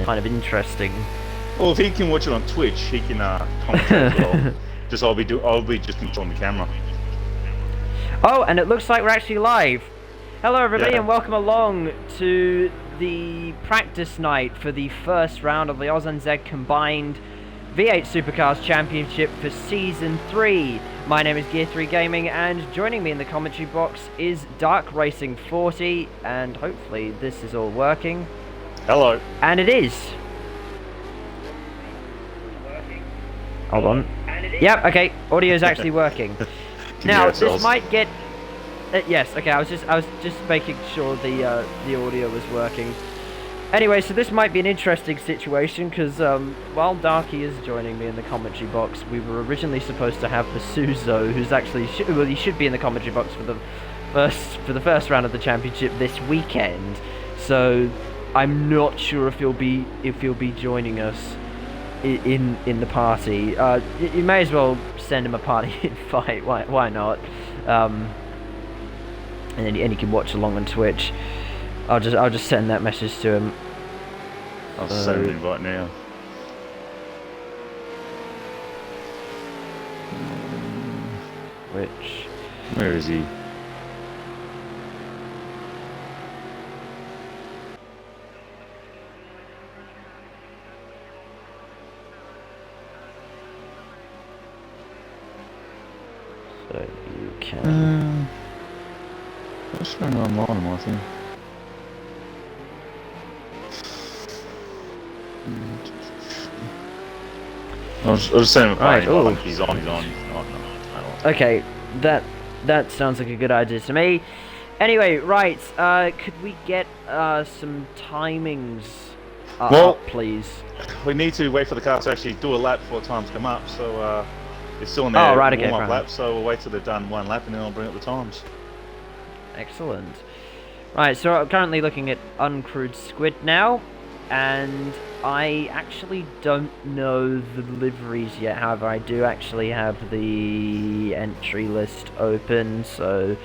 kind of interesting. Well, if he can watch it on Twitch, he can comment as well. I'll be just controlling the camera. Oh, and it looks like we're actually live. Hello everybody and welcome along to the practice night for the first round of the Aus-NZ combined V8 Supercars Championship for Season 3. My name is Gear3 Gaming, and joining me in the commentary box is Dark Racing 40, and hopefully this is all working. Hello. And it is. Hold on. Yep, okay, audio is actually working. Now, this might get... yes, okay, I was just making sure the audio was working. Anyway, so this might be an interesting situation, because while Darky is joining me in the commentary box, we were originally supposed to have Basuzo, who's actually... well, he should be in the commentary box for the first round of the championship this weekend. So, I'm not sure if he'll be joining us in the party. You may as well send him a party invite. Why not? And then he can watch along on Twitch. I'll just send that message to him. I'll send an invite now. Where is he? So you can... What's going on online, Martin? I was saying, right, he's on. Okay, that sounds like a good idea to me. Anyway, right, could we get some timings up, please? We need to wait for the car to actually do a lap before times come up, so it's still in their warm-up lap, so we'll wait till they've done one lap and then I'll bring up the times. Excellent. Right, so I'm currently looking at uncrewed squid now, and I actually don't know the liveries yet. However, I do actually have the entry list open, so...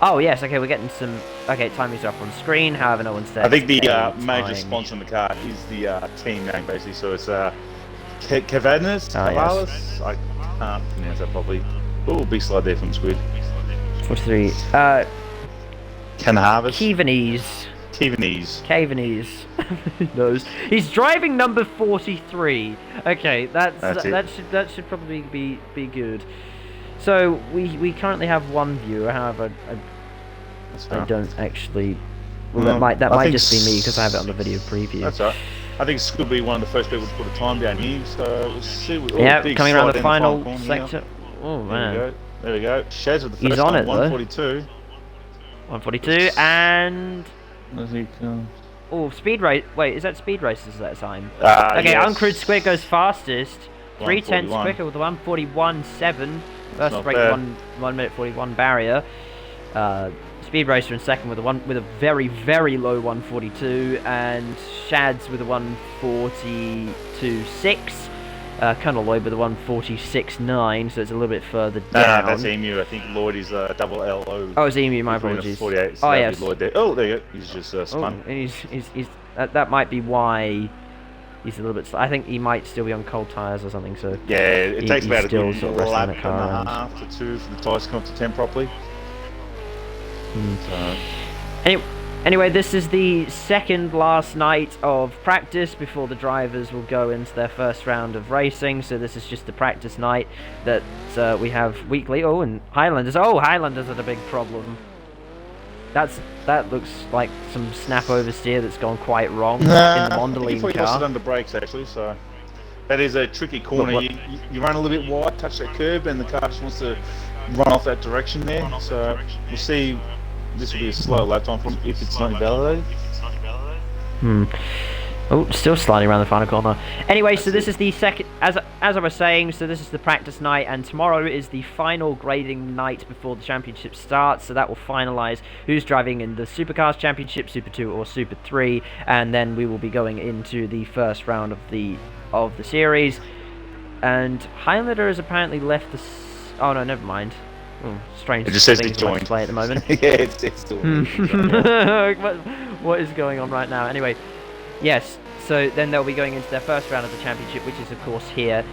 Oh, yes, okay, we're getting some... Okay, timings are up on screen, however, no one said... I think the major sponsor on the car is the team name, basically, so it's Cavanis? Yes. I can't pronounce that properly. Oh, big slide there from Squid. 43. Kevanese. Who knows? He's driving number 43. Okay, that should probably be good. So we currently have one viewer. However, I don't actually. Well, that might just be me because I have it on the video preview. That's right. I think Squid will be one of the first people to put a time down here. So we'll see. Coming around the final sector. Oh man. There we go. Shaz with the first He's on time, it 142. 142 and... Where's he come? Oh, speed race. Wait, is that speed races that time? Okay, yes. Uncrewed Squid goes fastest. 3/10 quicker with the 141.7. First break 1 minute 41 barrier. Speed Racer in second with a very very low 142, and Shads with a 142.6. Colonel Lloyd with a 146.9, so it's a little bit further down. That's Emu. I think Lloyd is double LO. Oh, it's Emu. My apologies. 48. So yes. Lloyd there. Oh, there you go. He's just spun. Oh, and he's that might be why he's a little bit. I think he might still be on cold tires or something. So yeah, it takes about a good sort of lap and a half to two for the tires to come up to 10 properly. Anyway, this is the second last night of practice before the drivers will go into their first round of racing. So this is just the practice night that we have weekly. Oh, and Highlanders. Oh, Highlanders had a big problem. That looks like some snap oversteer that's gone quite wrong in the Mondelez car. He lost it under brakes actually, so that is a tricky corner. You run a little bit wide, touch that curb, and the car just wants to run off that direction there. So we'll see. This will be a slow lap time if it's not invalidated. Oh, still sliding around the final corner. Anyway, so this is the second, as I was saying, so this is the practice night, and tomorrow is the final grading night before the championship starts, so that will finalise who's driving in the Supercars Championship, Super 2 or Super 3, and then we will be going into the first round of the series. And Highlander has apparently left the... Oh no, never mind. Oh, strange. It just says they joined. Play at the moment. Yeah, it's still. What is going on right now? Anyway, yes. so then they'll be going into their first round of the championship, which is of course here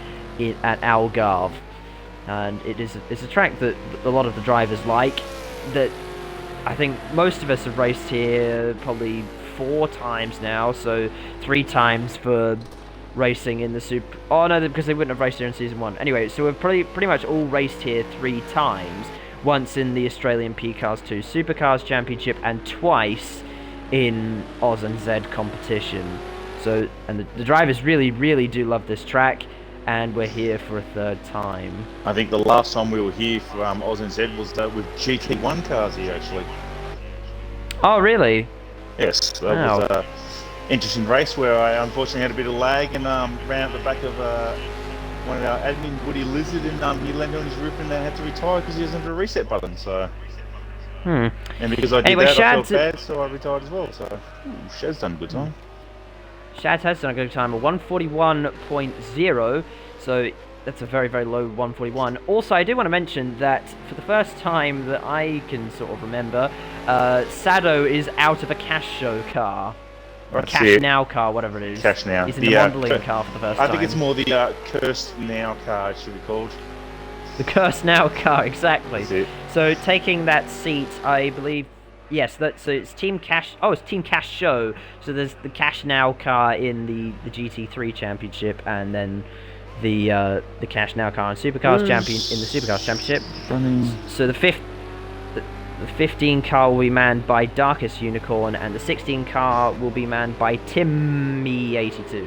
at Algarve, and it's a track that a lot of the drivers like. That I think most of us have raced here probably 4 times now, so 3 times for racing in the Super... Oh no, because they wouldn't have raced here in Season 1. Anyway, so we've pretty much all raced here 3 times. Once in the Australian P-Cars 2 Supercars Championship and twice in Aus-NZ competition. So, and the drivers really do love this track, and we're here for a 3rd time. I think the last time we were here for Aus-NZ was with GT1 cars here, actually. Oh, really? Yes, that was interesting race where I unfortunately had a bit of lag and ran out the back of one of our admin, Woody Lizard, and he landed on his roof and had to retire because he doesn't have a reset button. So, and because I did that, I felt bad, so I retired as well. So, Shad's done a good time. Shad has done a good time, a 141.0. So that's a very low 141. Also, I do want to mention that for the first time that I can sort of remember, Sado is out of a Cash Show car. Or a Cash Now car, whatever it is. Cash Now. He's in the modelling car for the first time. I think it's more the Cursed Now car, it should be called. The Cursed Now car, exactly. That's it. So taking that seat, I believe, yes, so it's Team Cash. Oh, it's Team Cash Show. So there's the Cash Now car in the GT3 Championship, and then the Cash Now car in Supercars Championship. So the 15 car will be manned by Darkest Unicorn, and the 16 car will be manned by Timmy82.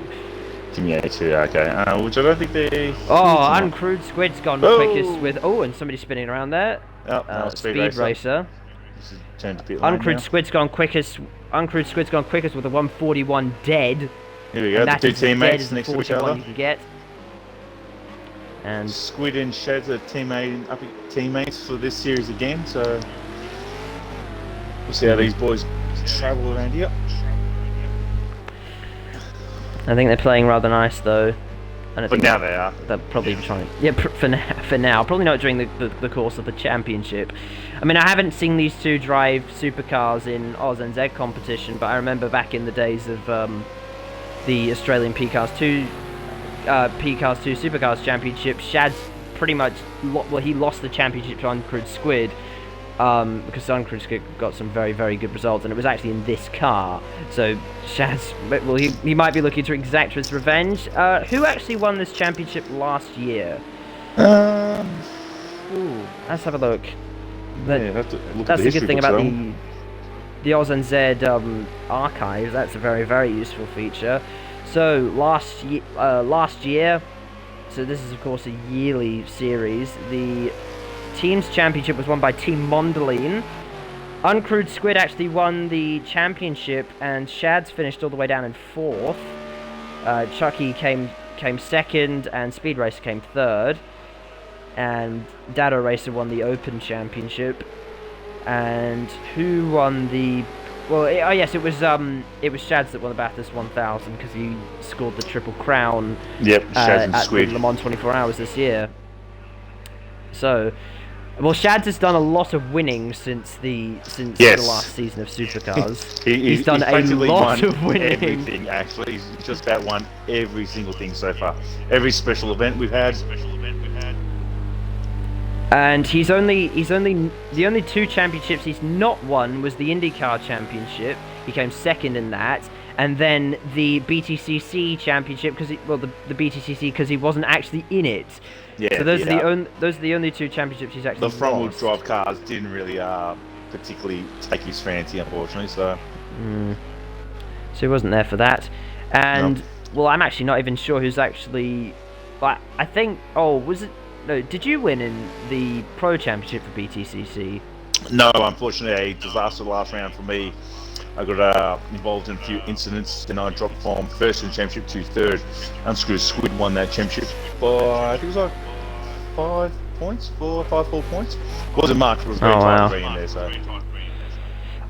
Timmy82, okay. Which I don't think they... Oh, Uncrewed Squid's gone quickest with... Oh, and somebody's spinning around there. Speed Racer. This is turned to pit Uncrewed Squid's gone quickest. Uncrewed Squid's gone quickest with a 141 dead. Here we go, the 2 teammates next to each other. You can get. And Squid and Shad's are teammates for this series again, so we'll see how these boys travel around here. I think they're playing rather nice though. But now they are. They're probably trying. Yeah, for now. Probably not during the course of the championship. I mean, I haven't seen these two drive supercars in Aus-NZ competition, but I remember back in the days of the Australian P-Cars 2 Supercars Championship, Shad's pretty much he lost the championship to Uncrewed Squid. Because Uncrewed Squid got some very good results, and it was actually in this car. So Shad's, well, he might be looking to exact his revenge. Who actually won this championship last year? Ooh, let's have a look. That's the good thing about the Aus-NZ archives. That's a very useful feature. So last year, so this is of course a yearly series. The Teams Championship was won by Team Mondelin. Uncrewed Squid actually won the championship, and Shad's finished all the way down in 4th. Chucky came 2nd, and Speed Racer came 3rd. And Dado Racer won the Open Championship. And who won the... Well, yes, it was Shad's that won the Bathurst 1000 because he scored the Triple Crown. Yep, Shad's and at Squid. Le Mans 24 Hours this year. So, well, Shad's has done a lot of winning since the last season of Supercars. He's done a lot of winning. Everything, actually. He's just about won every single thing so far. Every special event we've had. And the only 2 championships he's not won was the IndyCar Championship. He came 2nd in that, and then the BTCC Championship the BTCC because he wasn't actually in it. Yeah. So those are the only 2 championships he's actually The front-wheel lost. drive cars didn't really particularly take his fancy, unfortunately. So he wasn't there for that, and well, I'm actually not even sure who's actually. But I think. Oh, was it? No, did you win in the Pro Championship for BTCC? No, unfortunately, a disaster last round for me. I got involved in a few incidents, and I dropped from 1st in the championship to 3rd. Uncrewed Squid won that championship by, I think it was like 5 points, 4 points. It wasn't much, it was very tight in there, so.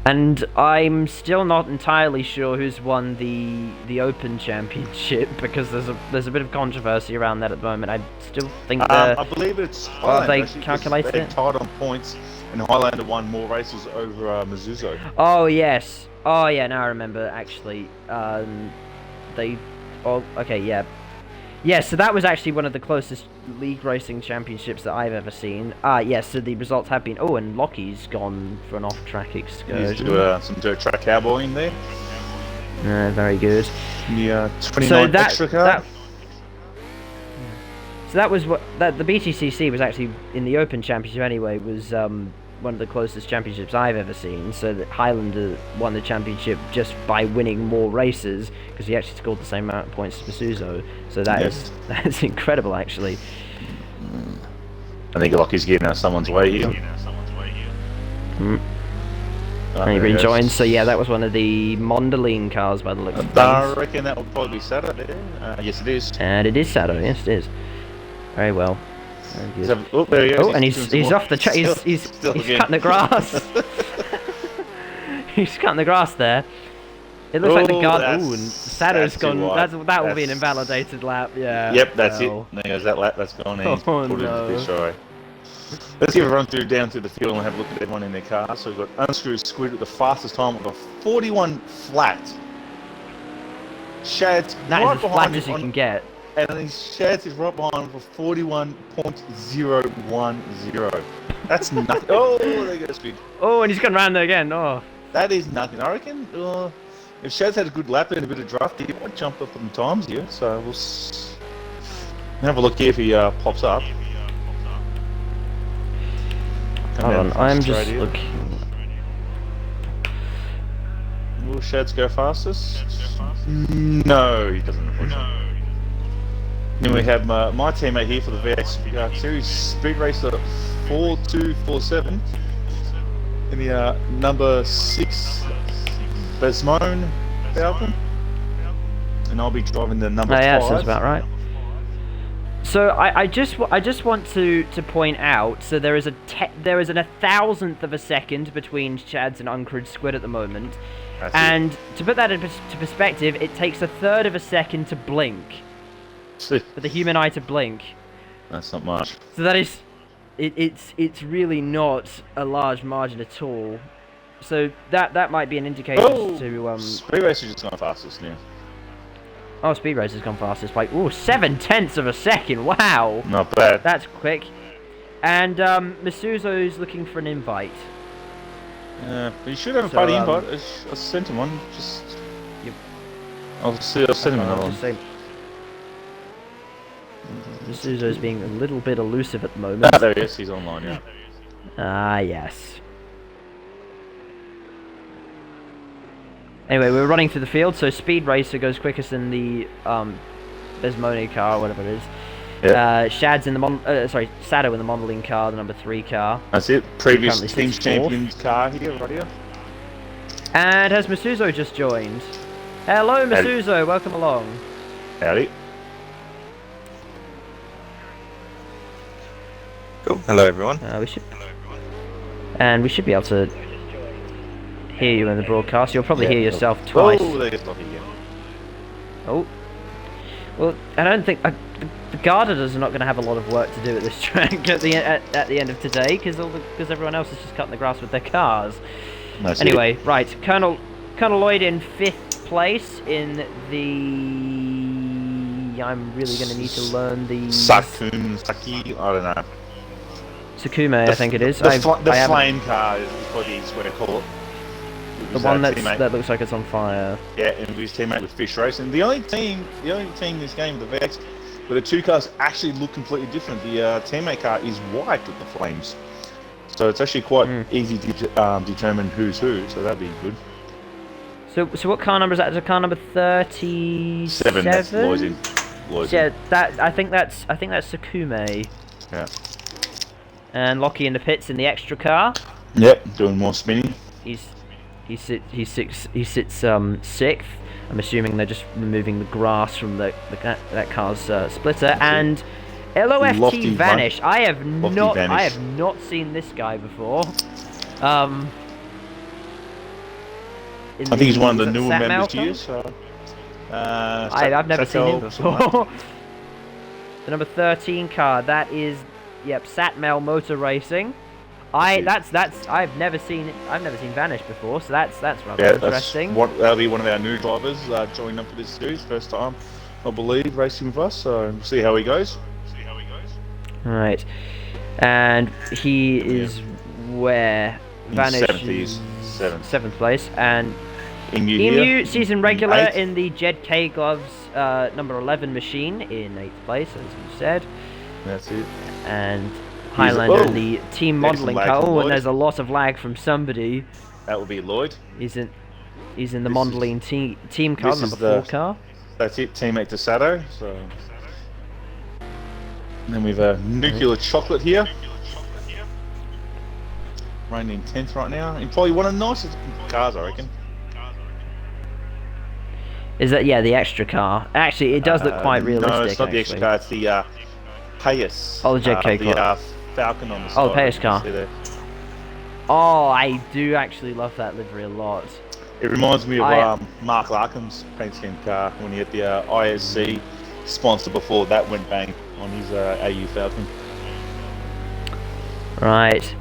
And I'm still not entirely sure who's won the Open Championship because there's a bit of controversy around that at the moment. I still think I believe it's Highlander. They calculated they're it. tied on points, and Highlander won more races over Mizuzo. Oh yes. Oh yeah. Now I remember actually. they... Oh, okay, yeah. Yeah, so that was actually one of the closest league racing championships that I've ever seen. Yes, so the results have been... Oh, and Lockie's gone for an off-track excursion. He's doing some dirt track cowboying there. Very good. The 29 extra car. So that was what... the BTCC was actually, in the Open Championship anyway, was one of the closest championships I've ever seen. So that Highlander won the championship just by winning more races, because he actually scored the same amount of points as Masuzo. So that's incredible, actually. I think Lockie's getting out someone's way here. And he rejoined, so yeah, that was one of the Mondelene cars by the looks of things. I reckon that will probably be Saturday. Yes, it is. And it is Saturday, yes, it is. Very well. Very good. Oh, there he is. Oh, and he's off the he's cutting the grass. He's cutting the grass there. It looks like the guard. Ooh, and Sato's gone. That will be an invalidated lap. Yeah. Yep, that's it. There goes that lap. That's gone. Oh no. Let's give a run down through the field and have a look at everyone in their car. So we've got Unscrewed Squid with the fastest time of a 41 flat. Shad's that right is as flat as you can get. And then Shads is right behind for 41.010. That's nothing. Oh, there goes Squid. Oh, and he's gone round there again. Oh. That is nothing. I reckon if Shads had a good lap and a bit of draft, he might jump up on the times here. So we'll have a look here if he pops up. Hold on, I'm just looking. Will Shads go fastest? No, he doesn't. Then we have my teammate here for the VX Series Speed Racer 4247 in the number 6 Besmone Falcon, and I'll be driving the number 5. Yeah, that sounds about right. So I just want to point out, so there is a 1,000th of a second between Shads and Uncrewed Squid at the moment, and to put that into perspective, it takes 1/3 of a second to blink. For the human eye to blink. That's not much. So that is, it's really not a large margin at all. So that might be an indicator to Speed Racer's just gone fastest now. Oh, Speed Racer's gone fastest by 7/10 of a second. Wow. Not bad. That's quick. And Masuzo's looking for an invite. But you should have a party invite. I sent him one. Just. Yep. I'll send him another one. Masuzo's being a little bit elusive at the moment. There he is, he's online, yeah. Yes. Anyway, we're running through the field, so Speed Racer goes quickest in the Besmone car, or whatever it is. Yeah. Shad's in the Sato in the Mondelene car, the number 3 car. That's it. Previous Teams Champions car here, right here. And has Masuzo just joined? Hello, Masuzo. Welcome along. Howdy. Cool. Hello, everyone. We should be able to hear you in the broadcast. You'll probably hear yourself twice. Oh, there's Lockie again. Oh. Well, I don't think the Gardeners are not going to have a lot of work to do at this track at the end of today, because everyone else is just cutting the grass with their cars. Anyway, right, Colonel Lloyd in 5th place in the. I'm really going to need to learn the. Saki, I don't know. Sakume, I think it is. The flame car is what he's going to call it. The one that looks like it's on fire. Yeah, and his teammate with Fish Racing. The only thing in this game with the VX, where the two cars actually look completely different. The teammate car is white with the flames, so it's actually quite easy to determine who's who. So that'd be good. So what car number is that? Is it car number 37? That's Lloyd. Yeah, I think that's Sakume. Yeah. And Lockie in the pits in the extra car. Yep, doing more spinning. He sits 6th. I'm assuming they're just removing the grass from that car's splitter. And LOFT Vanish. I have not seen this guy before. I think he's one of the newer members here. So, I've never seen him before. The number 13 car. That is Satmel Motor Racing. I've never seen Vanish before, so that's rather interesting. That'll be one of our new drivers joining up for this series, first time, I believe, racing with us. So we'll see how he goes. Right, and he is where Vanish is seventh place, and Emu season regular in the Jed K Gloves number 11 machine in 8th place, as you said. That's it. And Highlander in the team modelling car. Oh, and there's a lot of lag from somebody. That would be Lloyd. He's in the modelling team car, number 4 car. That's it, teammate to Sato. So, and then we've a Nuclear Chocolate here. Running in 10th right now. And probably one of the nicest cars, I reckon. Is that, the extra car? Actually, it does look quite realistic. No, it's not the extra car, it's the Payas. Oh, the JK car. The Falcon on the side. Oh, the Payas car. Oh, I do actually love that livery a lot. It reminds me of Mark Larkham's paint scheme car when he had the ISC sponsor before that went bang on his AU Falcon. Right.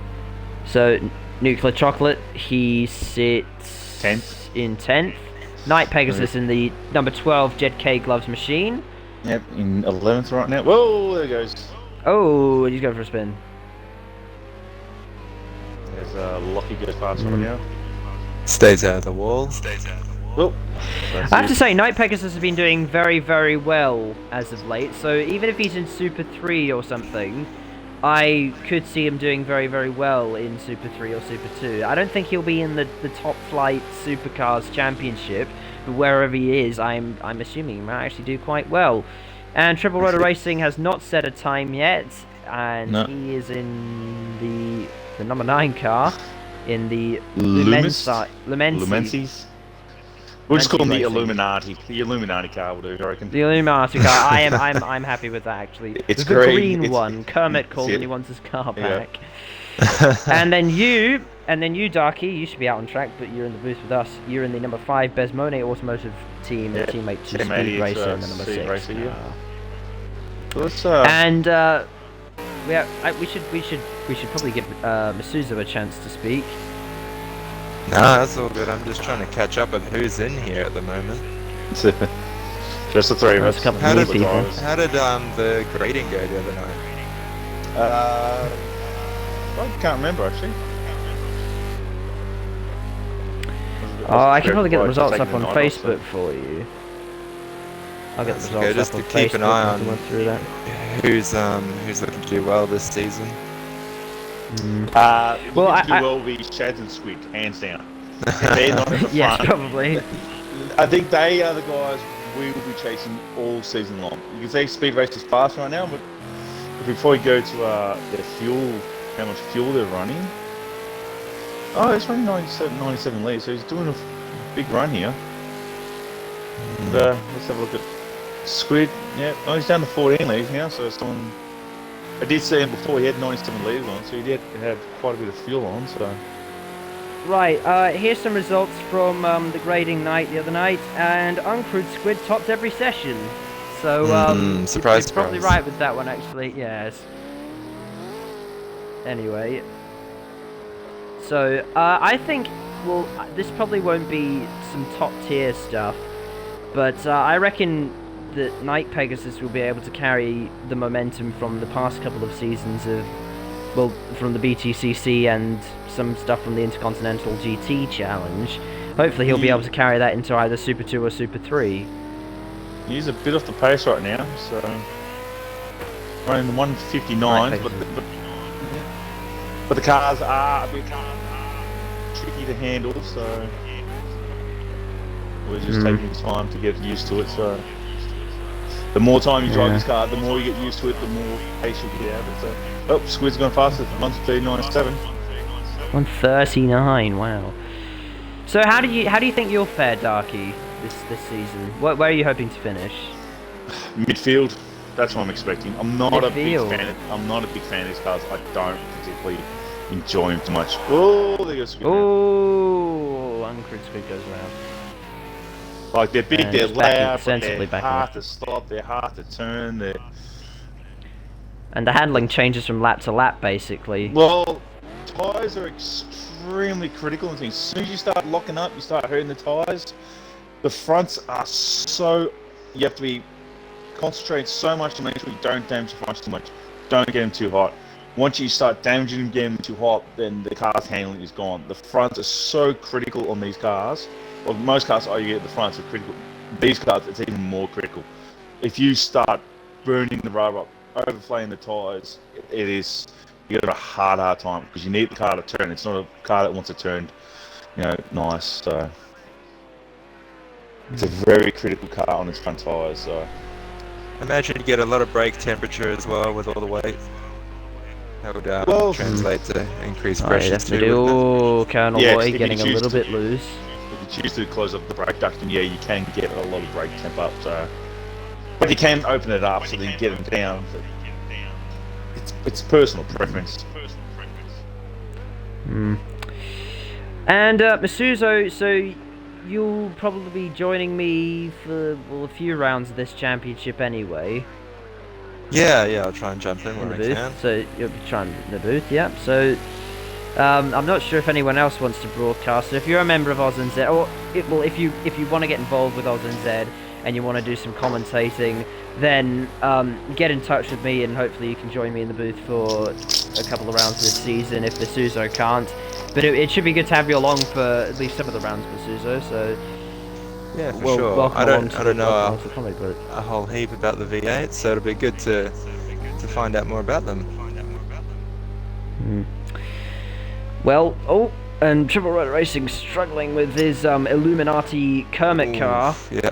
So, Nuclear Chocolate, he sits 10th. In 10th. Night Pegasus in the number 12 Jed K Gloves machine. Yep, in 11th right now. Whoa, there he goes. Oh, he's going for a spin. There's Lockie goes past right now. Stays out of the wall. Oh, I have to say, Night Pegasus has been doing very, very well as of late. So even if he's in Super 3 or something, I could see him doing very, very well in Super 3 or Super 2. I don't think he'll be in the top flight Supercars Championship, but wherever he is, I'm assuming he might actually do quite well. And Triple Rotor Racing has not set a time yet, and he is in the number 9 car in the Lumensis. We'll just call him the Illuminati. The Illuminati car will do, I reckon. The Illuminati car. I'm happy with that actually. It's the great. Green one. Kermit called and he wants his car back. and then you, Darky, you should be out on track, but you're in the booth with us. You're in the number 5 Besmone Automotive team, teammate to Speed Racer, and the number 6. Racer, Let's, and we should probably give Masuzo a chance to speak. Nah, that's all good. I'm just trying to catch up with who's in here at the moment. Just the 3 of us. How did the grading go the other night? I can't remember actually. I can probably get the results up on Facebook for you. I'll get the results just up on to keep Facebook an eye on through that. Who's looking to do well this season. Well, I will be Chads and Squid, hands down. They're not at the yes, front. probably. I think they are the guys we will be chasing all season long. You can say Speed Race is fast right now, but if we probably go to their fuel, how much fuel they're running. Oh, it's running 97 litres, so he's doing a big run here. And, let's have a look at Squid. Yeah, he's down to 14 litres now, so it's doing. I did see him before, he had 97 litres on, so he did have quite a bit of fuel on, so... Right, here's some results from the grading night the other night, and Uncrewed Squid topped every session. So, surprise, you're probably right with that one, actually, yes. Anyway. So, I think, well, this probably won't be some top-tier stuff, but I reckon that Night Pegasus will be able to carry the momentum from the past couple of seasons of, well, from the BTCC and some stuff from the Intercontinental GT Challenge. Hopefully he'll be able to carry that into either Super 2 or Super 3. He's a bit off the pace right now, so... running the 159s, but the cars are a bit tricky to handle, so... we're just taking time to get used to it, so... the more time you drive this car, the more you get used to it, the more pace you get out of it. So, oh, Squid's going faster. 1:39.7. 1:39. Wow. So how do you think you'll fare, Darky, this season? Where are you hoping to finish? Midfield. That's what I'm expecting. I'm not a big Midfield. fan. I'm not a big fan of these cars. I don't particularly enjoy them too much. Oh, there goes Squid. Oh, Uncrewed Squid goes around. Like they're big, And they're it's backing loud, but sensibly they're back hard up. to stop. They're hard to turn. And the handling changes from lap to lap, basically. Well, tyres are extremely critical. And as soon as you start locking up, you start hurting the tyres. The fronts are so... You have to be concentrating so much to make sure you don't damage the fronts too much. Don't get them too hot. Once you start damaging them, getting them too hot, then the car's handling is gone. The fronts are so critical on these cars. Well, most cars, oh, you get the fronts are critical. These cars, it's even more critical. If you start burning the rubber up, overflowing the tyres, it is... You got a hard time because you need the car to turn. It's not a car that wants to turn, nice. So it's a very critical car on its front tyres. So I imagine you get a lot of brake temperature as well with all the weight. That would translate to increased pressure too. Oh, Colonel Yeah, Boy getting a little bit loose. If you choose to close up the brake duct, then you can get a lot of brake temp up. So, but you can open it up so that you get them down. It's personal preference. And Masuzo, so you'll probably be joining me for a few rounds of this championship anyway. Yeah, I'll try and jump in In when the I booth. can. So you'll be trying in the booth, yeah. So I'm not sure if anyone else wants to broadcast. So if you're a member of Aus-NZ, or if you want to get involved with Aus-NZ and you want to do some commentating, then get in touch with me and hopefully you can join me in the booth for a couple of rounds this season if the Suzo can't. But it should be good to have you along for at least some of the rounds with Suzo, so... Yeah, for sure. I don't know a whole heap about the V8, so it'll be good to find out more about them. Well, and Triple Rotor Racing struggling with his Illuminati Kermit car. Yeah.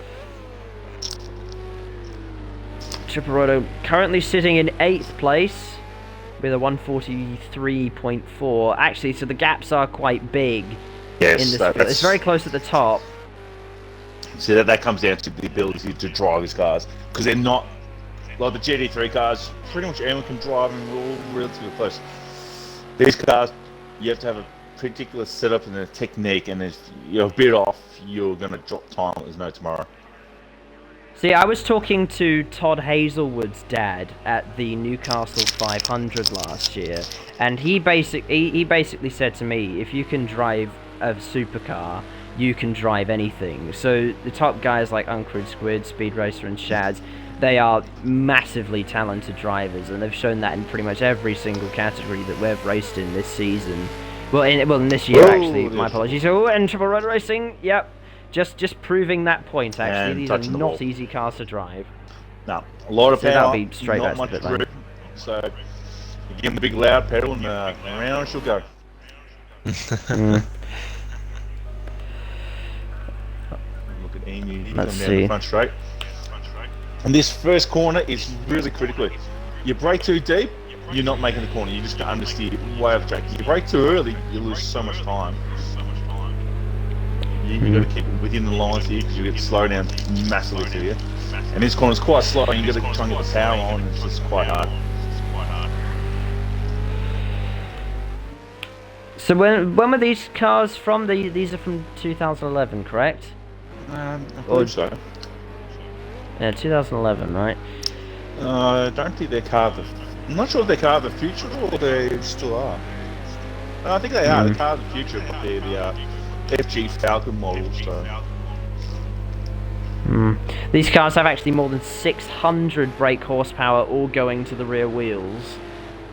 Triple Rotor currently sitting in 8th place with a 143.4. Actually, so the gaps are quite big Yes, in this field. It's very close at the top. So that comes down to the ability to drive these cars, because they're not like the GT3 cars. Pretty much anyone can drive them. We're all relatively close. These cars, you have to have a particular setup and a technique, and if you're a bit off, you're going to drop time. There's no tomorrow. See, I was talking to Todd Hazelwood's dad at the Newcastle 500 last year, and he basically said to me, if you can drive a supercar, you can drive anything. So the top guys like Uncrewed Squid, Speed Racer and Shads, they are massively talented drivers, and they've shown that in pretty much every single category that we've raced in this season. Well, in this year, actually. My apologies. Oh, and Triple Rotor Racing, yep. Just proving that point, actually. These are not easy cars to drive. No, a lot of power, that'll be straight not much grip. So you give them the big loud pedal and around she'll go. Look at Emu, Let's down see. the front straight. And this first corner is really critical. You brake too deep, you're not making the corner. You just got understeer way off track. If you brake too early, you lose so much time. You got to keep it within the lines here because you get slowed down massively to you. And this corner's quite slow, and you got to try and get the power on. It's just quite hard. So when were these cars from? These are from 2011, correct? I believe so. Yeah, 2011, right? I don't think they're car of the... I'm not sure if they're car of the future or they still are. No, I think they are. They're car of the future, but they're the FG Falcon models. So. These cars have actually more than 600 brake horsepower, all going to the rear wheels,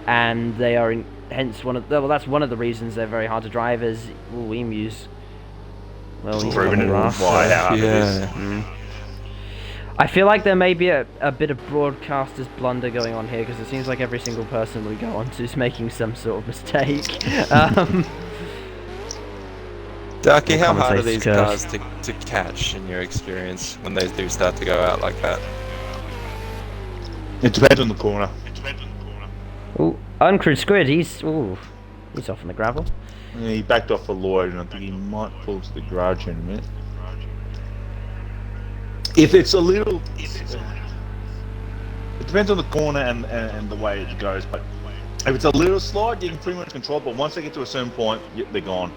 and they are hence one of that's one of the reasons they're very hard to drive. As Emus, well, Proven it why how it is. I feel like there may be a bit of broadcaster's blunder going on here, because it seems like every single person we go on to is making some sort of mistake. Darky, how hard are these cars to catch in your experience when they do start to go out like that? It depends on the corner. Ooh, Uncrewed Squid, he's off in the gravel. Yeah, he backed off for Lloyd, and I think he might pull to the garage in a minute. If it's a little... it depends on the corner and the way it goes, but if it's a little slide, you can pretty much control it, but once they get to a certain point, they're gone.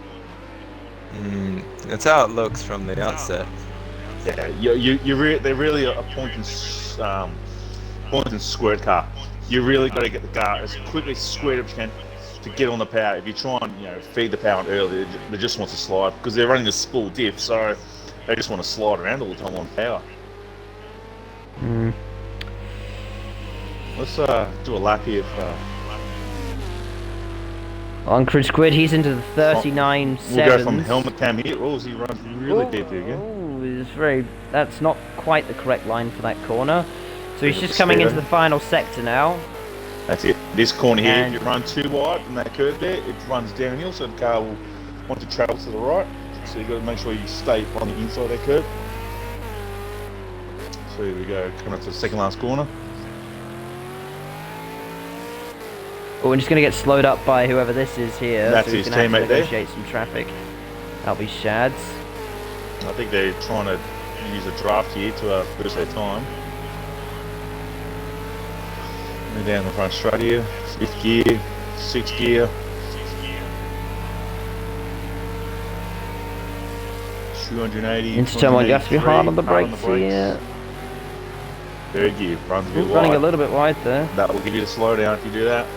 That's how it looks from the outset. Yeah, they're really a point and squirt car. You really got to get the car as quickly squared up as you can to get on the power. If you try and feed the power early, they just want to slide because they're running a full diff, so they just want to slide around all the time on power. Let's do a lap here. On Chris Squid, he's into the 39 We'll go from helmet cam here. Oh, he runs really deep here again. Oh, that's not quite the correct line for that corner. So he's just coming into the final sector now. That's it. This corner here, if you run too wide from that curve there, it runs downhill, so the car will want to travel to the right. So you've got to make sure you stay on the inside of that curve. So here we go, coming up to the second last corner. Oh, we're just going to get slowed up by whoever this is here. That's so his teammate there. Negotiate some traffic. That'll be Shads. I think they're trying to use a draft here to boost their time. They're down the front straight here. 5th gear, 6th gear. 280. Into turn 1, you have to be hard on the brakes here. 3rd gear, runs a bit wide. Running a little bit wide there. That will give you the slowdown if you do that.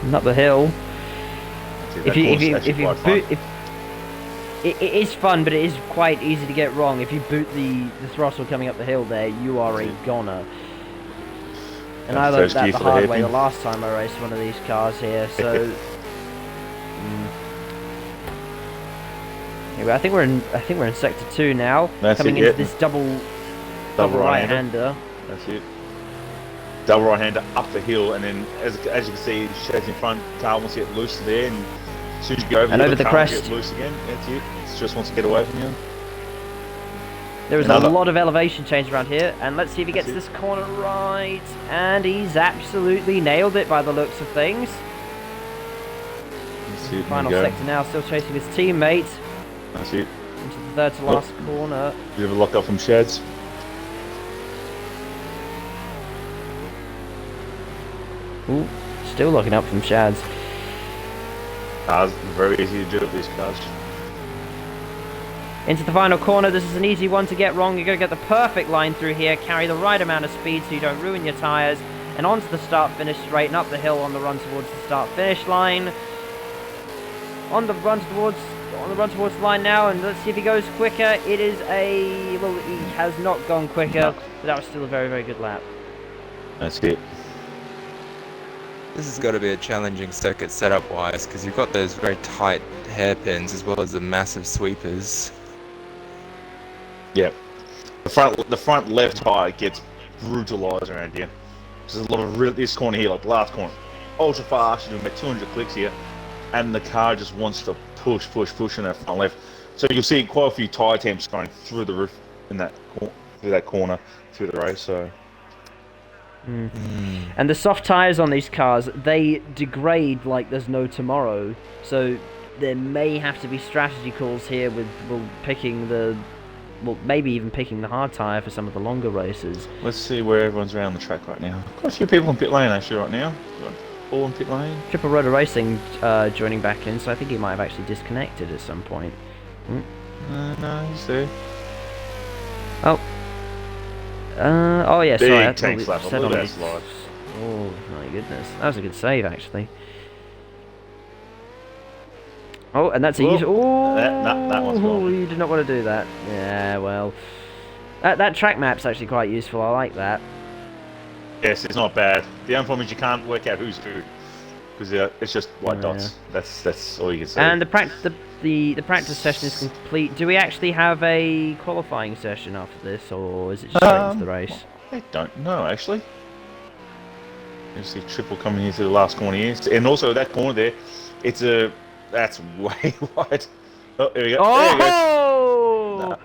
Not the hill. It is fun, but it is quite easy to get wrong. If you boot the throttle coming up the hill there, you are a goner. And I learned that the hard way the last time I raced one of these cars here, so anyway, I think we're in sector 2 now. Coming into this double right-hander. That's it. Double right-hander up the hill, and then as you can see, Shad's in front. Car wants to get loose there, and as soon as you go over the crest, get loose again. That's it. It just wants to get away from you. There is a lot of elevation change around here, and let's see if he gets this corner right. And he's absolutely nailed it by the looks of things. That's it. Final sector now, still chasing his teammate. That's it. Into the third to last corner. Bit of a lock up from Shad's. Ooh, still locking up from Shad's. Cars, very easy to do with these cars. Into the final corner, this is an easy one to get wrong. You're going to get the perfect line through here, carry the right amount of speed so you don't ruin your tyres, and onto the start-finish straight and up the hill on the run towards the start-finish line. On the run towards the line now, and let's see if he goes quicker. It is well, he has not gone quicker, but that was still a very, very good lap. That's it. This has got to be a challenging circuit setup-wise, because you've got those very tight hairpins as well as the massive sweepers. Yeah, the front left tire gets brutalised around here. There's a lot of this corner here, like the last corner, ultra fast. You're doing about 200 clicks here, and the car just wants to push in that front left. So you'll see quite a few tyre attempts going through the roof in that corner through the race. So. And the soft tyres on these cars, they degrade like there's no tomorrow. So there may have to be strategy calls here with maybe even picking the hard tyre for some of the longer races. Let's see where everyone's around the track right now. Quite a few people in pit lane actually right now. All in pit lane. Triple Rotor Racing joining back in, so I think he might have actually disconnected at some point. No, he's there. Oh yeah, sorry. Big tank slap. Oh my goodness, that was a good save actually. Oh, and that's a use. Oh, that one's gone. You did not want to do that. Yeah, well, that track map's actually quite useful. I like that. Yes, it's not bad. The only problem is you can't work out who's who because it's just white dots. That's all you can say. And the practice session is complete. Do we actually have a qualifying session after this, or is it just straight into the race? I don't know actually. You see Triple coming into the last corner here, and also that corner there, that's way wide. Oh, there we go. Oh!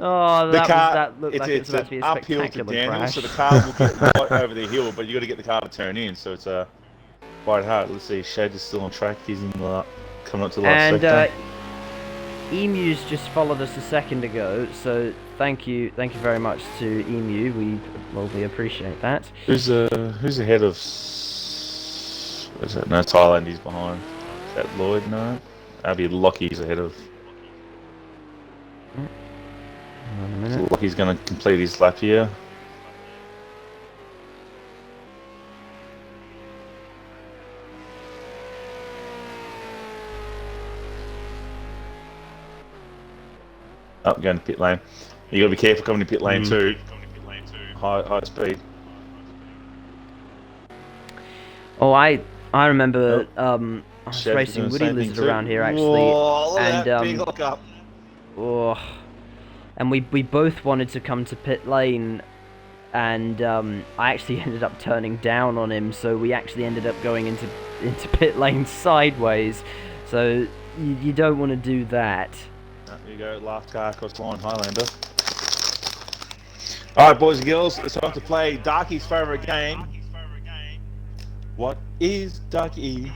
Oh, that looked like it's about to be a uphill to downhill, crash. so the car will get right over the hill, but you got to get the car to turn in, so it's quite hard. Let's see, Shad is still on track. He's in coming up to the last sector. Emu's just followed us a second ago, so thank you very much to Emu. We appreciate that. Who's ahead of? Is it no Thailand? He's behind. Is that Lloyd? No, that'd be Lockie's ahead of. One minute. like he's going to complete his lap here. Up, going to pit lane. You got to be careful coming to pit lane too. High speed. Oh, I remember I was racing Woody Lizard around here actually, Whoa, and big lockup. oh, and we both wanted to come to pit lane, and I actually ended up turning down on him, so we actually ended up going into pit lane sideways. So you don't want to do that. There you go, last car across the line, Highlander. Alright, boys and girls, it's time to play Darky's favourite game. What is Darky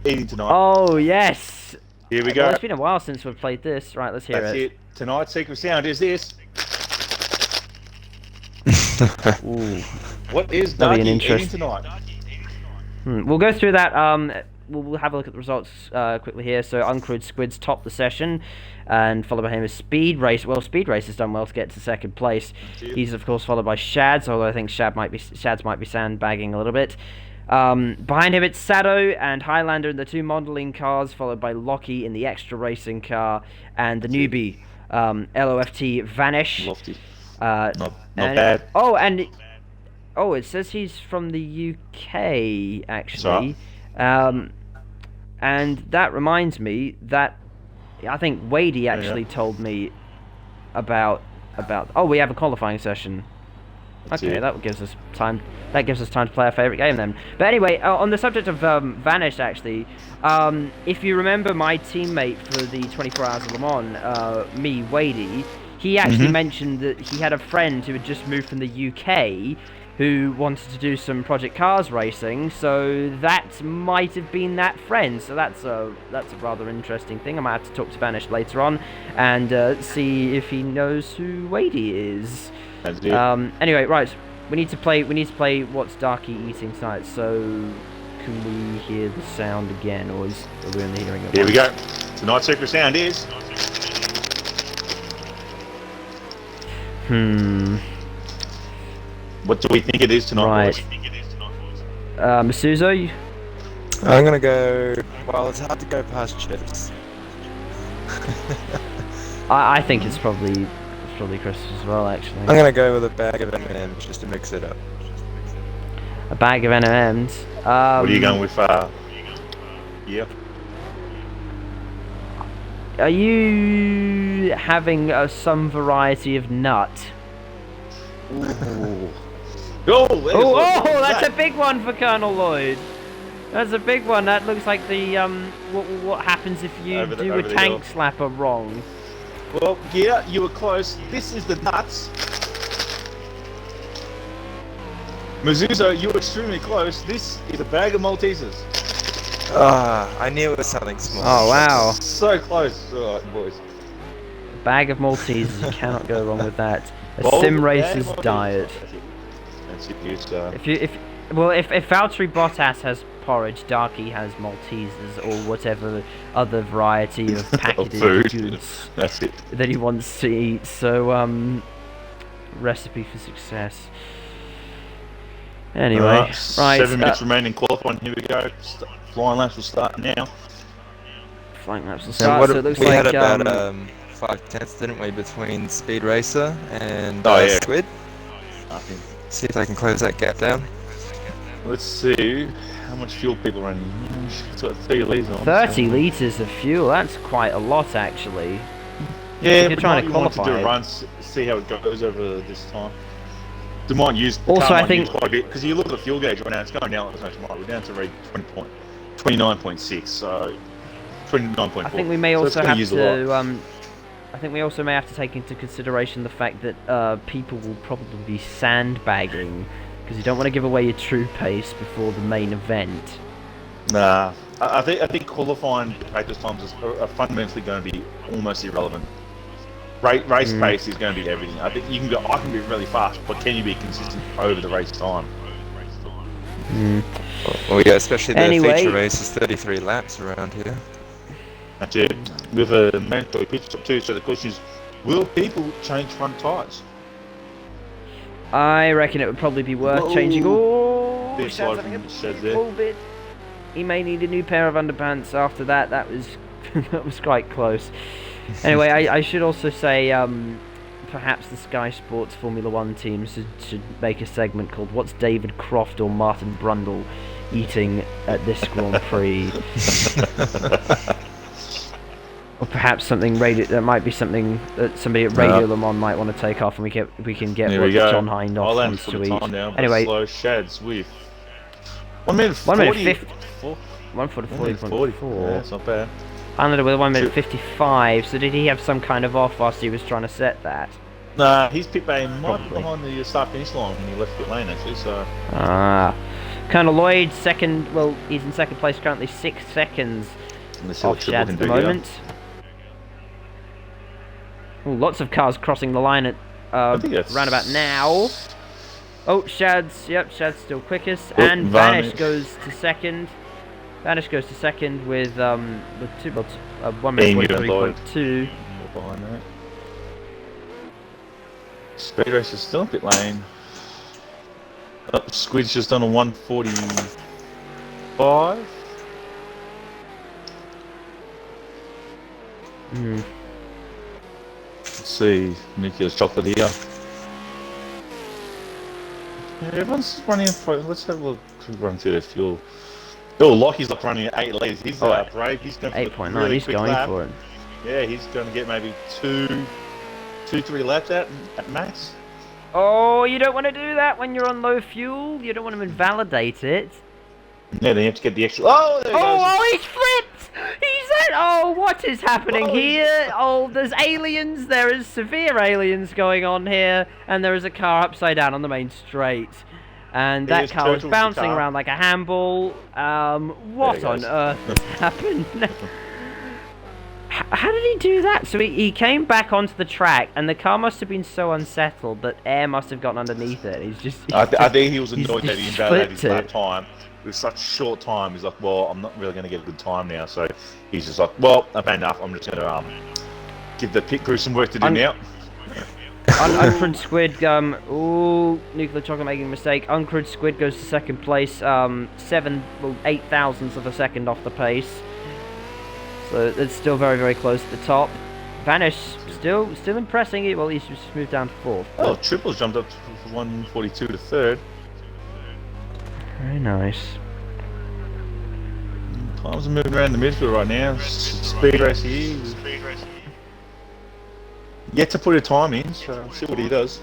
eating tonight? Oh, yes! Here we go. Well, it's been a while since we've played this. Right, let's hear it. That's it. Tonight's secret sound is this. Ooh. What is That'll be Darky an eating interest. tonight? We'll go through that. We'll have a look at the results quickly here. So Uncrewed Squids top the session, and followed by him is Speed Race. Well, Speed Race has done well to get to second place. He's of course followed by Shads, although I think Shads might be sandbagging a little bit. Behind him it's Sado and Highlander in the two modelling cars, followed by Lockie in the extra racing car, and the newbie LOFT Vanish. Lofty. Not bad. Oh, it says he's from the UK, actually. Sorry. And that reminds me that I think Wadey actually told me about. Oh, we have a qualifying session. Okay, that gives us time. That gives us time to play our favourite game then. But anyway, on the subject of Vanish, actually, if you remember my teammate for the 24 Hours of Le Mans, me, Wadey, he actually mentioned that he had a friend who had just moved from the UK who wanted to do some Project Cars racing, so that might have been that friend. So that's a rather interesting thing. I might have to talk to Vanish later on and see if he knows who Wadey is. Anyway, right, we need to play What's Darky Eating Tonight. So can we hear the sound again, or are we only hearing it? Here we go. Tonight's secret sound is. What do we think it is tonight, boys? Masuzo? I'm gonna go. Well, it's hard to go past chips. I think it's probably crisps as well, actually. I'm gonna go with a bag of M&Ms just to mix it up. A bag of M&Ms. What are you going with? Yeah. Are you having some variety of nut? Ooh. That's a big one for Colonel Lloyd. That's a big one. That looks like the what happens if you do a tank slapper wrong. Well, yeah, you were close. This is the nuts. Mizuzo, you were extremely close. This is a bag of Maltesers. I knew it was something small. Oh wow! So close, alright, boys. A bag of Maltesers. You cannot go wrong with that. A sim racer's diet. That's it, you start. If Valtteri Bottas has porridge, Darky has Maltesers or whatever other variety of packaged goods That's it. that he wants to eat. So recipe for success. Anyway, right. 7 minutes remaining qualifying. Here we go. Flying laps will start now. Flying laps will start. So it looks we like had about 5/10, didn't we, between Speed Racer and Squid? I think. See if they can close that gap down. Let's see how much fuel people are running. It's got 30 litres on. 30 litres of fuel. That's quite a lot, actually. Yeah, you're trying to qualify. To do a run, see how it goes over this time. They might use. Also, I think quite a bit because you look at the fuel gauge right now. It's going down like there's no tomorrow. We're down to read 29.6. So 29.4. I think we may also have to. I think we also may have to take into consideration the fact that people will probably be sandbagging because you don't want to give away your true pace before the main event. Nah, I think qualifying practice times are fundamentally going to be almost irrelevant. Race pace is going to be everything. I think I can be really fast, but can you be consistent over the race time? Well, yeah, especially the feature race is 33 laps around here. That's it. With a mandatory pit stop too. So the question is, Will people change front tyres? I reckon it would probably be worth changing. Oh, Bit Shad's slide having from a Shad's there. little bit. He may need a new pair of underpants after that. That was that was quite close. Anyway, I should also say perhaps the Sky Sports Formula 1 team should make a segment called "What's David Croft or Martin Brundle eating at this Grand Prix?" Or perhaps something that might be something that somebody at Radio Le Mans might want to take off, and we can get There what we go. John Hindhaugh wants to eat. Now, Anyway, slow Shads with 1 minute 1 minute 40. 50. 4, 1 for 40. 40.4. Yeah, that's not bad. Landed with 1 minute 55. So did he have some kind of off whilst he was trying to set that? Nah, his pit lane might be Probably. behind the start-finish line when he left pit lane, actually, so... Colonel Lloyd second. Well, he's in second place currently, 6 seconds Let's see what off Triple Shad can at the do here. moment. Ooh, lots of cars crossing the line at I think that's... round about now. Oh, Shad's still quickest, Oh, and Vanish Vanish. goes to second. Vanish goes to second with 1 Being minute you and Lloyd. 43.2. Behind that. Speed Race is still in pit lane. Oh, Squid's just done a 145. Let's see, Nuclear's chocolate here. Yeah, everyone's running for. Let's have a look. Run through their fuel. Oh, Lockie's like running at 8 litres. He's brave. He's going for the 8.9. really He's quick going lap. for it. Yeah, he's going to get maybe 3 laps out at max. Oh, you don't want to do that when you're on low fuel. You don't want to invalidate it. Yeah, then you have to get the extra. Oh, there he goes. Oh, he's flipped! Oh, what is happening Oh, here? Oh, there's aliens. There is severe aliens going on here, and there is a car upside down on the main straight. And that Here's car was Turtle's bouncing car. around like a handball. What There on he goes. earth has happened? How did he do that? So he came back onto the track, and the car must have been so unsettled that air must have gotten underneath it. I think he was he's annoyed that he just invalidated his flipped lap it. time. With such short time, he's like, well, I'm not really going to get a good time now. So he's just like, well, I've had enough. I'm just going to give the pit crew some work to do now. Uncrewed Squid, Nuclear Chocolate making a mistake. Uncrewed Squid goes to second place, 8 thousandths of a second off the pace. So it's still very, very close at the top. Vanish still impressing it. Well, he's just moved down to fourth. Oh, Triple's jumped up from 142 to third. Very nice. Times are moving around the midfield right now. Speed race here. Yet to put a time in, so see what he does.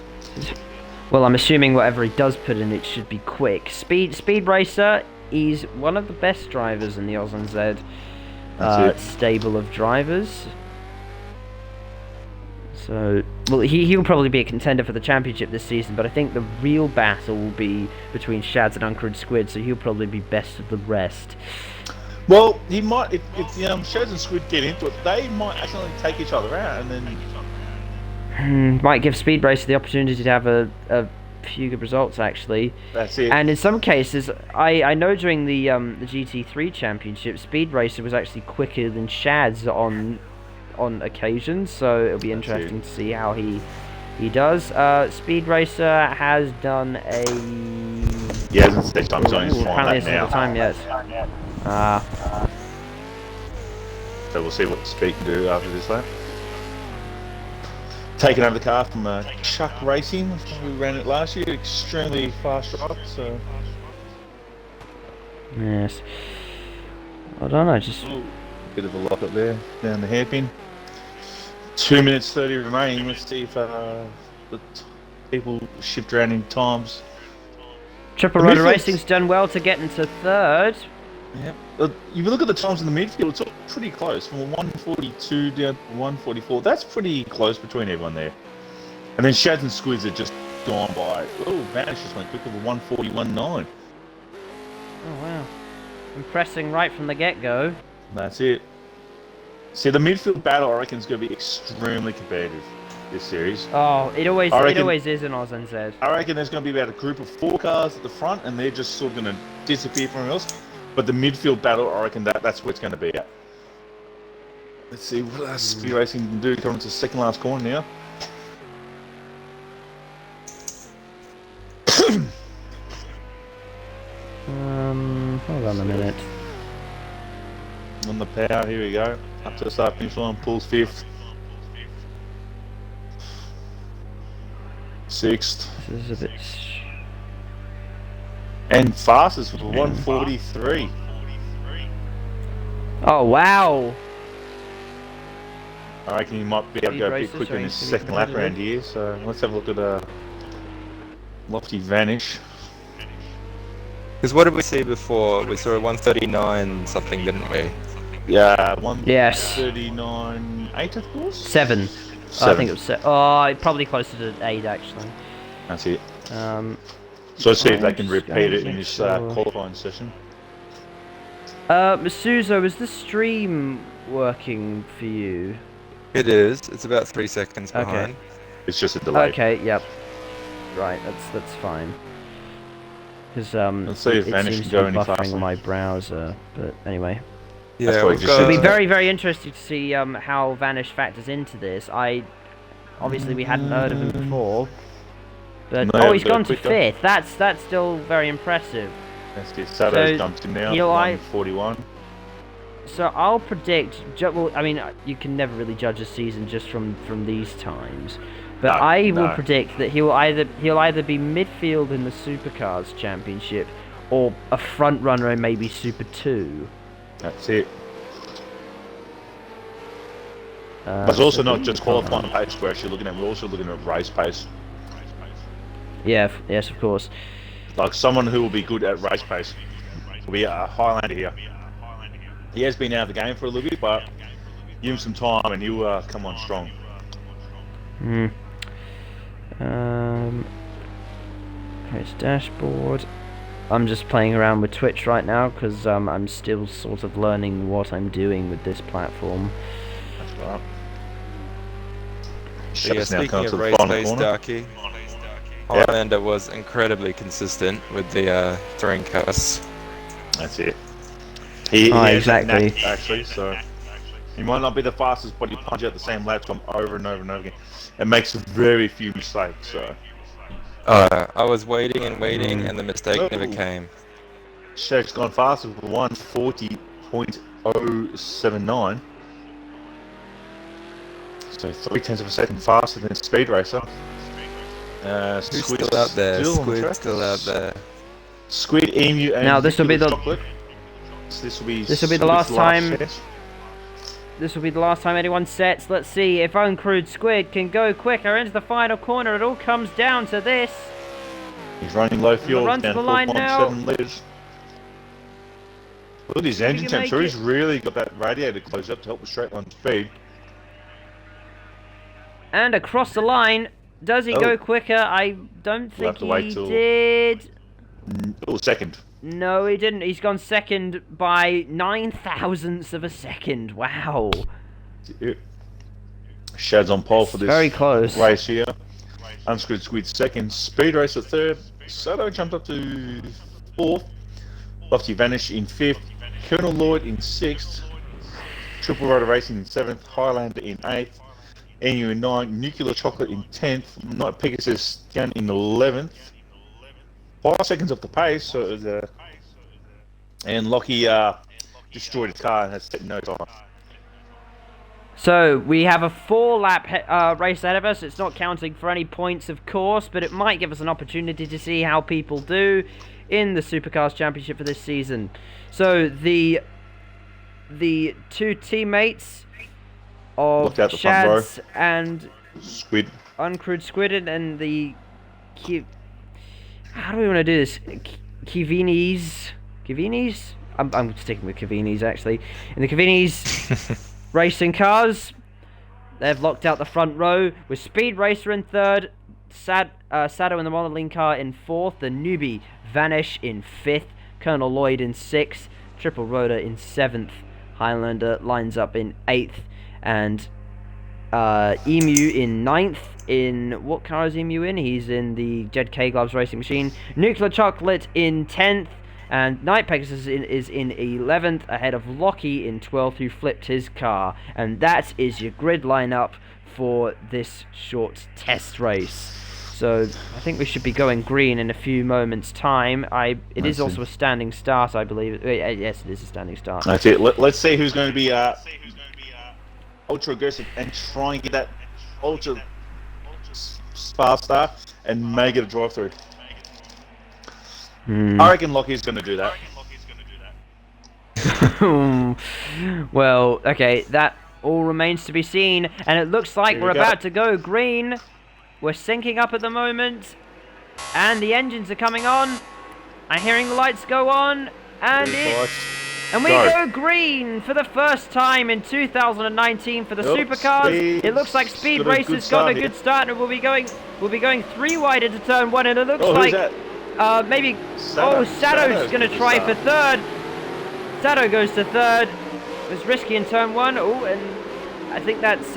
Well, I'm assuming whatever he does put in, it should be quick. Speed Racer, he's one of the best drivers in the Aus-NZ stable of drivers. So, well, he'll probably be a contender for the championship this season, but I think the real battle will be between Shads and Uncrewed Squid, so he'll probably be best of the rest. Well, he might, if Shads and Squid get into it, they might actually take each other out, and then... Might give Speed Racer the opportunity to have a few good results, actually. That's it. And in some cases, I know during the GT3 championship, Speed Racer was actually quicker than Shads on occasions, so it'll be interesting to see how he does. Speed Racer has done a... He hasn't stitched time, he's on his apparently time it's not the now. time yet. So we'll see what Speed can do after this lap. Taking over the car from Chuck Racing, we ran it last year, extremely fast ride, so... Yes. I don't know, just... Bit of a lock up there, down the hairpin. 2 minutes 30 remaining, let's see if the people shift around in times. Triple The Rotor midfield's- Racing's done well to get into third. Yeah. If you look at the times in the midfield, it's all pretty close. From 142 down to 144. That's pretty close between everyone there. And then Shads and Squids are just gone by. Oh, Vanish just went quicker with 141.9. Oh wow. Impressing right from the get-go. That's it. See, the midfield battle, I reckon, is going to be extremely competitive this series. Oh, it always I reckon- is in Aus-NZ. I reckon there's going to be about a group of 4 cars at the front, and they're just sort of going to disappear from everyone else. But the midfield battle, I reckon that's where it's going to be at. Let's see what Speed Racing can do coming to the second last corner now. Hold on a minute. On the power, here we go. Up to the start finish line, pulls 5th. 6th. This is a bit. And fastest with 143. Oh wow! I reckon he might be able to go a bit Races, quicker in his racing second lap around competitive. here. So let's have a look at Lofty Vanish. Because what did we see before? We saw a 139 something, didn't we? Yeah, Yes. 139.8 I think it was? 7. I think it was 7. Oh, probably closer to 8 actually. That's it. Um, So let's see if they I'm can just repeat going it to in make this sure. qualifying session. Masuzo, is the stream working for you? It is. It's about 3 seconds Okay. behind. It's just a delay. Okay, yep. Right, that's fine. Because Let's see if it Vanish seems can go to be any buffering faster. my browser. But anyway, Yeah, what we've he just said. it'll be Uh, very very interesting to see how Vanish factors into this. Obviously we hadn't heard of him before, but No, he's but gone to quicker. 5th. That's still very impressive. That's it. Sato's So, jumped in now. he'll 141. So I'll predict. Well, I mean, you can never really judge a season just from these times, but No, I will no. predict that he'll either be midfield in the Supercars Championship, or a front runner in maybe Super 2. That's it. But it's also not just qualifying pace we're actually looking at. We're also looking at race pace. Yeah. Yes, of course. Like someone who will be good at race pace will be a Highlander here. He has been out of the game for a little bit, but give him some time and he'll come on strong. Hmm. Here's dashboard. I'm just playing around with Twitch right now because I'm still sort of learning what I'm doing with this platform. That's right. So yeah, Shepard's now speaking coming of to the race final pace, corner. Darky, Highlander was incredibly consistent with the throwing cars. That's it. He has that exactly. knack, actually, so he might not be the fastest, but he punch out the same laps from over and over and over again. It makes very few mistakes. So I was waiting and waiting, and the mistake never Ooh. came. Shaq's gone faster with 140.079. So 0.3 of a second faster than Speed Racer. Who's Squid's still out there? still on the Squid's track. still out there. Squid, Emu, and Now, this will be the- chocolate. So this will be This will be the Squid's last time- set. This will be the last time anyone sets. Let's see if Uncrewed Squid can go quicker into the final corner. It all comes down to this. He's running low fuel, run to down the line 4.7 litres. Look at his engine can temp, make so he's it. really got that radiator closed up to help with straight line speed. And across the line. Does he Oh. go quicker? I don't We'll have think to wait he till- did. Oh, second. No, he didn't. He's gone second by 9 thousandths of a second. Wow. Shad's on pole for this Very close. race here. Unscrewed Squid second. Speed Racer third. Soto jumped up to fourth. Lofty Vanish in fifth. Colonel Lloyd in sixth. Triple Rotor Racing in seventh. Highlander in eighth. NU in ninth. Nuclear Chocolate in 10th. Night Pegasus down in 11th. 5 seconds off the pace, so it was and Lockie destroyed his car and has set no time. So, we have a 4-lap race ahead of us. It's not counting for any points, of course, but it might give us an opportunity to see how people do in the Supercars Championship for this season. So, the two teammates of Looked out the front row. Shads and Squid. Uncrewed Squid and the... How do we want to do this? Kivinis? I'm sticking with Kivinis, actually. In the Kivinis racing cars, they've locked out the front row with Speed Racer in third, Sato in the monoline car in fourth, the newbie Vanish in fifth, Colonel Lloyd in sixth, Triple Rotor in seventh, Highlander lines up in eighth, and Emu in ninth. In what car is Emu in? He's in the Jed K Gloves racing machine. Nuclear Chocolate in 10th, And Night Pegasus is in 11th, ahead of Lockie in 12th, who flipped his car. And that is your grid lineup for this short test race. So I think we should be going green in a few moments' time. It is also a standing start, I believe. Yes, it is a standing start. That's it. Let's see who's going to be ultra aggressive and try and get that ultra fast start and make it a drive-through. I reckon Lockie's going to do that. Well, okay, that all remains to be seen, and it looks like we're about to go green. We're syncing up at the moment, and the engines are coming on. I'm hearing the lights go on, and we go green for the first time in 2019 for the Supercars. It looks like Speed Racer's got a good start, and we'll be going 3 wide into turn 1, and it looks like maybe Sado's going to try for third. Sado goes to third. It was risky in turn 1. Oh, and I think that's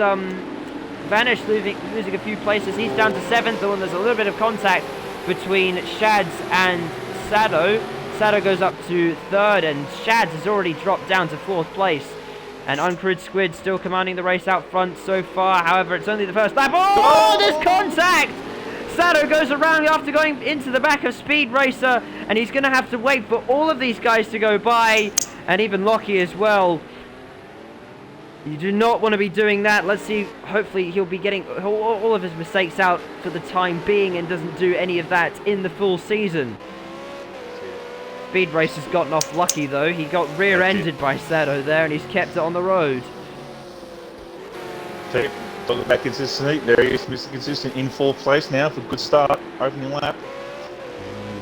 Vanish losing a few places. He's down to 7th, and there's a little bit of contact between Shads and Sado. Sado goes up to 3rd, and Shads has already dropped down to 4th place. And Uncrewed Squid still commanding the race out front so far. However, it's only the first lap. Oh, there's contact! Sado goes around after going into the back of Speed Racer, and he's going to have to wait for all of these guys to go by, and even Lockie as well. You do not want to be doing that. Let's see, hopefully he'll be getting all of his mistakes out for the time being and doesn't do any of that in the full season. Speed Racer's gotten off lucky though. He got rear-ended by Sado there, and he's kept it on the road. Talking about consistency, there he is, Mr. Consistent in 4th place now for a good start, opening lap.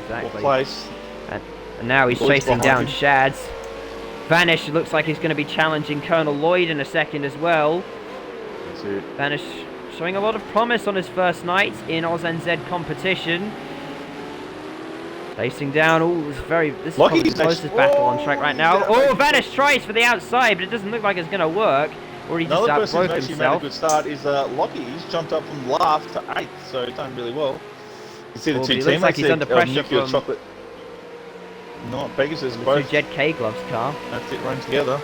Exactly. 4th place. And now he's chasing down Shads. Vanish looks like he's going to be challenging Colonel Lloyd in a second as well. That's it. Vanish showing a lot of promise on his first night in Aus-NZ competition. Chasing down, this is probably the closest battle on track right now. Oh, Vanish tries for the outside, but it doesn't look like it's going to work. Or he just Another person outbroke who's actually himself. made a good start is Lockie. He's jumped up from last to 8th, so he's done really well. You see the two He teammates looks like he's under pressure Nuclear from Chocolate. Not Pegasus, the both. two Jed K Gloves car. That's it, run together.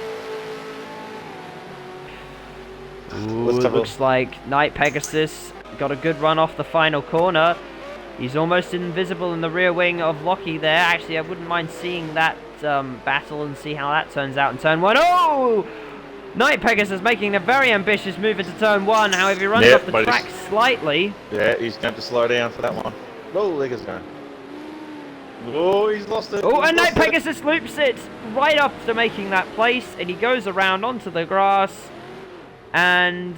Ooh, it looks like Night Pegasus got a good run off the final corner. He's almost invisible in the rear wing of Lockie there. Actually, I wouldn't mind seeing that battle and see how that turns out in turn 1. Oh! Night Pegasus making a very ambitious move into turn 1. However, he runs off the track slightly. Yeah, he's going to slow down for that one. Oh, there goes going. Oh, he's lost it. Oh, and Night Pegasus loops it right up to making that place, and he goes around onto the grass, and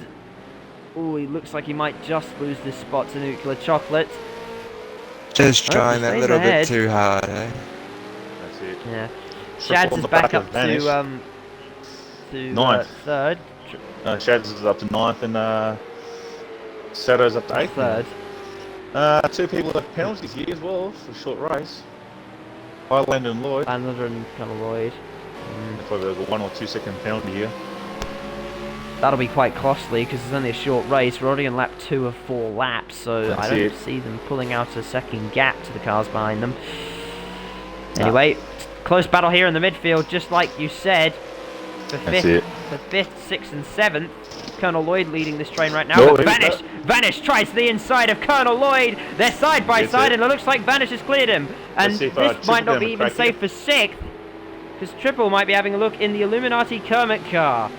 oh, he looks like he might just lose this spot to Nuclear Chocolate. Just trying that little bit too hard, eh? That's it. Yeah. Shads is back up to 9th. 3rd. Shads is up to 9th, and Sado's up to 8th. 3rd. 2 people have penalties here as well for a short race. Highlander and Lloyd. Highlander and Colonel Lloyd. Probably like a 1 or 2 second penalty here. That'll be quite costly because it's only a short race. We're already on lap 2 of 4 laps, so I don't see them pulling out a second gap to the cars behind them. Anyway, close battle here in the midfield, just like you said. For 5th, 6th, and 7th. Colonel Lloyd leading this train right now. No, Vanish tries the inside of Colonel Lloyd. They're side by side, and it looks like Vanish has cleared him. And this might not be even safe for 6th, because Triple might be having a look in the Illuminati Kermit car.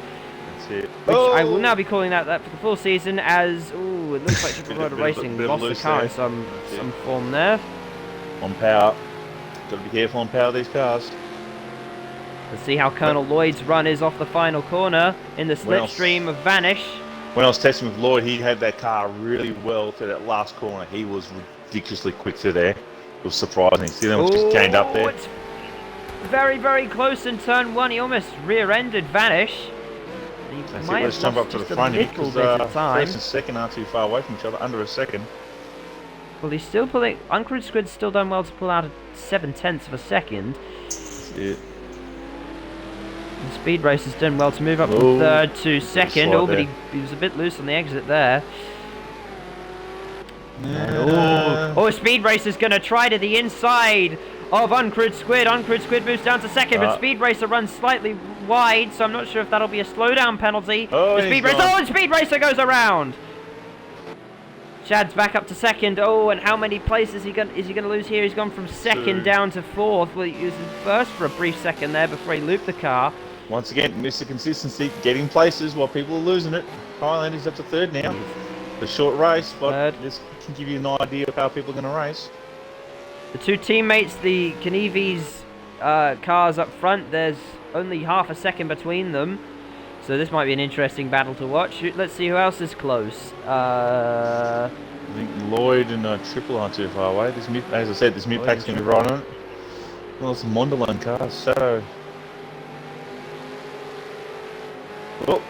That's it. Which I will now be calling that for the full season as, ooh, it looks like Triple Motor Racing lost the car in some form there. On power. Got to be careful on power of these cars. Let's see how Colonel Lloyd's run is off the final corner in the slipstream of Vanish. When I was testing with Lloyd, he had that car really well to that last corner. He was ridiculously quick to there. It was surprising. See them just gained up there. It's very, very close in turn 1. He almost rear-ended Vanish. Let's jump up to the front here because first and second aren't too far away from each other, under a second. Well, he's still pulling. Uncrewed Squid's still done well to pull out 7/10 of a second. That's it. And Speed Racer's done well to move up from 3rd to 2nd. Oh, but he was a bit loose on the exit there. Oh, Speed Racer's going to try to the inside of Uncrewed Squid. Uncrewed Squid moves down to second, but Speed Racer runs slightly wide, so I'm not sure if that'll be a slowdown penalty. Oh, Speed Racer, and Speed Racer goes around. Shad's back up to second. Oh, and how many places is he gonna lose here? He's gone from second down to fourth. Well, he was in first for a brief second there before he looped the car. Once again, Mr. Consistency getting places while people are losing it. Highlander's up to third now. The short race, but this can give you an idea of how people are going to race. The two teammates, the Knieves cars up front, there's only half a second between them. So this might be an interesting battle to watch. Let's see who else is close. I think Lloyd and Triple aren't too far away. As I said, this mid-pack's going to be right on it. Well, it's a Mondelon car, so... Oh,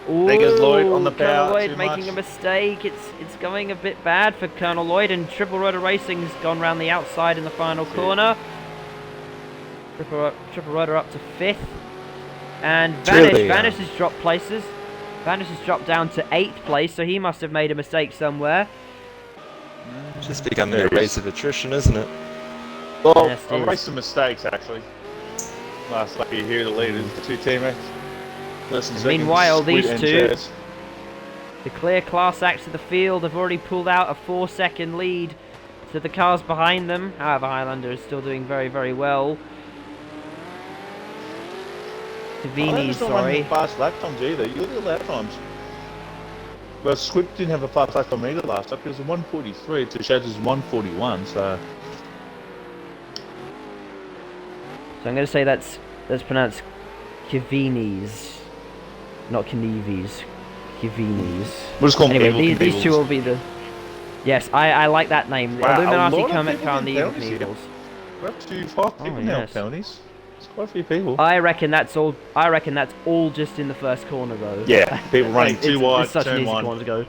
there goes Lloyd on the power. Colonel Lloyd making a mistake. It's going a bit bad for Colonel Lloyd, and Triple Rotor Racing's gone round the outside in the final corner. Triple Rotor up to fifth. And Vanish has dropped places. Vanish has dropped down to 8th place, so he must have made a mistake somewhere. It's just becoming a race of attrition, isn't it? Well, yes, a race of mistakes, actually. Last lap you hear the leaders, the two teammates. Meanwhile, these two, the clear class acts of the field, have already pulled out a 4-second lead to the cars behind them. However, Highlander is still doing very, very well. Savini, sorry. Fast lap times either. You look at the lap times. Well, Squid didn't have a fast lap time either last lap. It was a 1:43 to Shad's 1:41. So I'm going to say that's pronounced Kivinis. Not Knieves, Kivinis. We'll just call them anyway, these two will be the... Yes, I like that name. Wow, Illuminati Kermit Car and the Evil Knieves. We're up to 5 people now, penalties. It's quite a few people. I reckon that's all just in the first corner, though. Yeah, people running too wide, it's such an easy corner to go.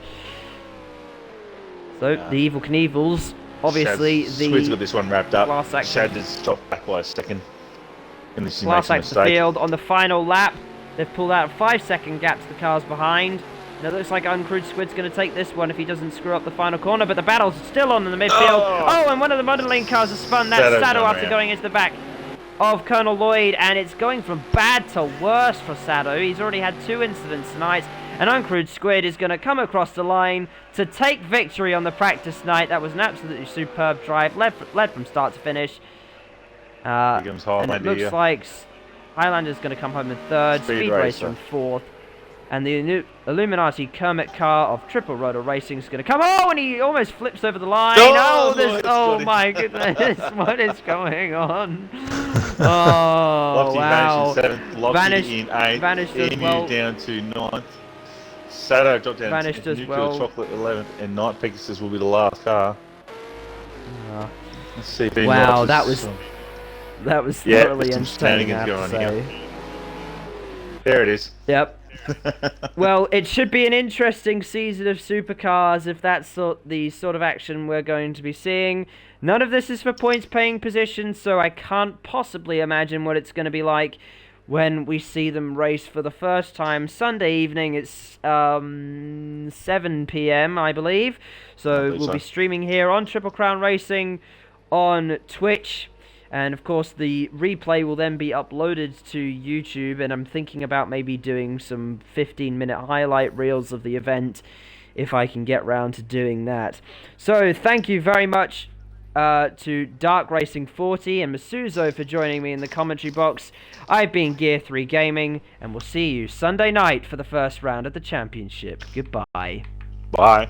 So, the Evil Knievels, obviously Squid's got this one wrapped up. Shad has dropped back by a second. Class act the field on the final lap. They've pulled out a 5-second gap to the cars behind. And it looks like Uncrewed Squid's going to take this one if he doesn't screw up the final corner. But the battle's still on in the midfield. Oh, and one of the modelling cars has spun that Sado after going into the back of Colonel Lloyd. And it's going from bad to worse for Sado. He's already had 2 incidents tonight. And Uncrewed Squid is going to come across the line to take victory on the practice night. That was an absolutely superb drive. Led from start to finish. And it looks like Highlander's going to come home in 3rd, Speed Racer in 4th, and the Illuminati Kermit car of Triple Rotor Racing is going to come. Oh, and he almost flips over the line. Oh my goodness, what is going on? Oh, wow. Vanished in 8th, Vanished as well. Down to 9th. Sado dropped down Vanished as well. Chocolate 11th, and Night Pegasus will be the last car. Let's see if wow, that was thoroughly entertaining, I have to say. There it is. Yep. Well, it should be an interesting season of Supercars if that's the sort of action we're going to be seeing. None of this is for points-paying positions, so I can't possibly imagine what it's going to be like when we see them race for the first time Sunday evening. It's 7 PM, I believe. So we'll be streaming here on Triple Crown Racing on Twitch. And of course the replay will then be uploaded to YouTube, and I'm thinking about maybe doing some 15-minute highlight reels of the event if I can get round to doing that. So thank you very much to Dark Racing 40 and Masuzo for joining me in the commentary box. I've been Gear 3 Gaming, and we'll see you Sunday night for the first round of the championship. Goodbye. Bye.